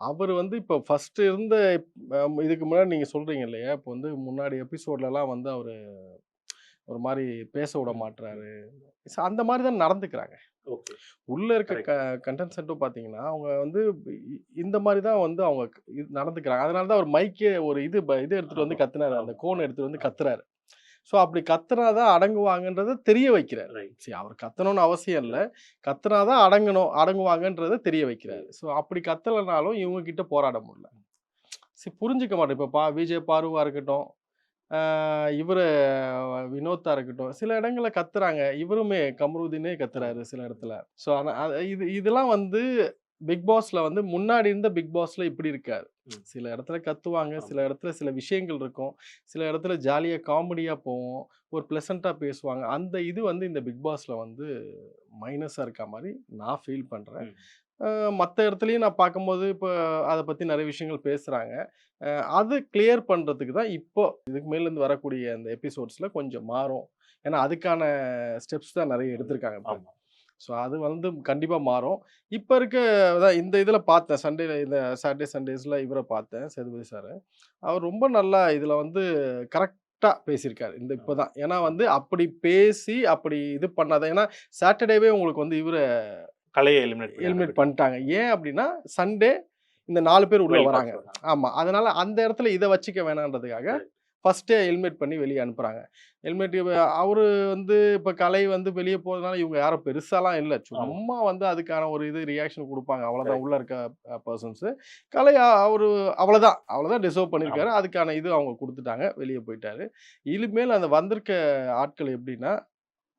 அவரு வந்து இப்போ ஃபர்ஸ்ட் இருந்த இதுக்கு முன்னாடி நீங்க சொல்றீங்க இல்லையா? இப்போ வந்து முன்னாடி எபிசோட்லலாம் வந்து அவரு ஒரு மாரி பேச விட ம், ம். மாட்றாரு. அந்த மாரி தான் நடந்துக்கிறாங்க. ஓகே. உள்ள இருக்க கரெக்ட். கண்டன்சென்ட்டும் பார்த்தீங்கன்னா, அவங்க வந்து இந்த மாரி தான் வந்து அவங்க நடந்துக்கிறாங்க. அதனால தான் அவர் மைக்கே ஒரு இது எடுத்துட்டு வந்து ஆமா, கத்துனாரு. அந்த ஆமா, கோன் ஆமா, எடுத்துட்டு வந்து ஆமா. கத்துறாரு. ஸோ அப்படி கத்துனா தான் அடங்குவாங்கன்றத தெரிய வைக்கிறாரு. ரைட். அவர் கத்தணும்னு அவசியம் இல்ல. இல்ல. கத்துனா தான் அடங்குவாங்கன்றத தெரிய வைக்கிறாரு. தெரியுது. ஸோ அப்படி கத்தலனாலும் இவங்க கிட்ட போராட முடியல. புரிஞ்சுக்க மாட்டேன். இப்ப விஜய் பாருவா இருக்கட்டும், ஆ இவரு வினோத்தா இருக்கட்டும், சில இடங்கள்ல கத்துறாங்க. இவருமே கமருதீனே ஆமா. கத்துறாரு சில இடத்துல. ஸோ ஆனா இதெல்லாம் வந்து பிக் பாஸ்ல வந்து முன்னாடி இருந்த பிக் பாஸ்ல இப்படி இருக்காது. ம். சில இடத்துல கத்துவாங்க. சில ஆமா. இடத்துல சில விஷயங்கள் இருக்கும். சில இடத்துல ஜாலியா காமெடியா போவும். ஒரு பிளசன்ட்டா பேசுவாங்க. அந்த இது வந்து இந்த பிக் பாஸ்ல வந்து மைனஸா இருக்கா மாரி நான் ஃபீல் பண்றேன். ம். அ மத்த இடத்துலயும் நான் பார்க்கும்போது, இப்ப அத பத்தி நெறைய விஷயங்கள் பேசுறாங்க. அ அது கிளியர் பண்றதுக்கு தான் இப்போ இதுக்கு மேலேருந்து வரக்கூடிய அந்த எபிசோட்ஸ்ல கொஞ்சம் மாறும். ஏன்னா, அதுக்கான ஸ்டெப்ஸ் தான் நெறைய எடுத்திருக்காங்க இப்ப. ஆமா. ஸோ அது வந்து கண்டிப்பா மாறும். இப்ப இருக்க அதான் இந்த இதுல பார்த்தேன். இந்த சாட்டர்டே, சண்டேஸ்ல இவர பார்த்தேன். சேதுபதி சார. அவர் ரொம்ப நல்லா இதுல வந்து கரெக்ட்டா பேசியிருக்காரு. இப்ப ஆமா. தான். ஏன்னா வந்து ஆமா. அப்படி பேசி, அப்படி இது பண்ணாத ஏன்னா சாட்டர்டேவே உங்களுக்கு வந்து இவர கலைய எலிமினேட் பண்ணி எலிமினேட் அனுப்பிட்டாங்க. பண்ணிட்டாங்க. ஏன் அப்டின்னா, சண்டே இந்த 4 பேர் உள்ள வைல்ட் வராங்க. கார்ட்ஸ் வராங்க. ஆமா. அதனால அந்த இடத்துல இத வச்சுக்க வேணான்றதுக்காக, கரெக்ட். ஃபர்ஸ்ட்டே எலிமினேட் பண்ணி வெளிய அனுப்புறாங்க. எலிமினேட் அவரு வந்து இப்ப கலை வந்து வெளிய போறதுனால இவங்க யாரும் பெருசாலாம் இல்ல. ஆமா. சும்மா வந்து அதுக்கான ஒரு ரியாக்ஷன் குடுப்பாங்க. அவ்வளோதான் கரெக்ட். உள்ள இருக்க பெர்சன்ஸு. கலை அவரு அவ்வளோதான். அவ்வளோதான் டிசர்வ் பண்ணியிருக்காரு. ஆமா, அதுக்கான இது அவங்க குடுத்துட்டாங்க. வெளிய போயிட்டாரு. இனிமேல் அந்த வந்திருக்க ஆட்கள் எப்டின்னா,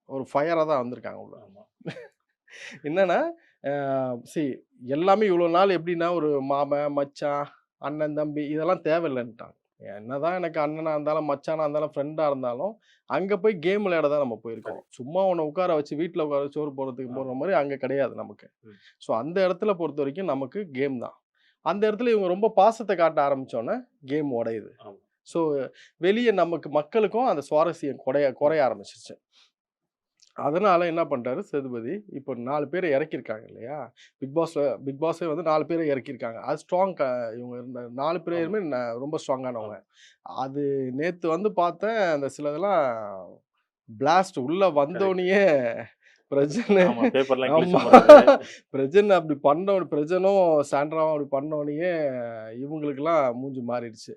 ஒரு ஃபயரா தான் வந்திருக்காங்க உள்ள. ஆமா. என்னன்னா, அ சி எல்லாமே இவ்வளோ நாள் எப்படின்னா, ஒரு மாமன், மச்சான், அண்ணன், தம்பி இதெல்லாம் தேவையில்லன்ட்டாங்க. என்னதான் எனக்கு அண்ணனா இருந்தாலும், மச்சானா இருந்தாலும், ஃப்ரெண்டா இருந்தாலும், அங்க போய் கேம் விளையாட தான் நம்ம போயிருக்கோம். கரெக்ட். சும்மா உன்ன உட்கார வச்சு வீட்ல உட்கார வச்சு சோறு போடுறதுக்கு போடுற ஆமா. மாரி அங்க கிடையாது நமக்கு. ம். ஸோ அந்த இடத்துல பொறுத்தவரைக்கும் நமக்கு கேம் தான். அந்த இடத்துல இவங்க ரொம்ப பாசத்த காட்ட ஆரம்பிச்சோனே, கேம் உடையுது. ஆமா. ஸோ வெளிய நமக்கு மக்களுக்கும் அந்த சுவாரஸ்யம் ம். குறைய ஆரம்பிச்சுருச்சு. அதனால என்ன பண்ட்டாரு சேதுபதி, இப்போ 4 பேர இறக்கியிருக்காங்க இல்லையா? பிக் பாஸே வந்து 4 பேர இறக்கியிருக்காங்க. அது ஸ்ட்ராங் இவங்க இருந்த 4 ஆமா, பேருமே ரொம்ப ஸ்ட்ராங்கானவங்க. ஆமா. அது நேத்து வந்து பார்த்தேன், அந்த சிலதெல்லாம் பிளாஸ்ட் உள்ள கரெக்ட். வந்தோனயே பிரஜனு ஆமா. பேப்பர்லாம் ஆமா. கிழிச்சு போடுறது. பிரஜனும் சாண்ட்ராவும் அப்படி பண்ணோனயே இவங்களுக்கெல்லாம் மூஞ்சி மாறிடுச்சு.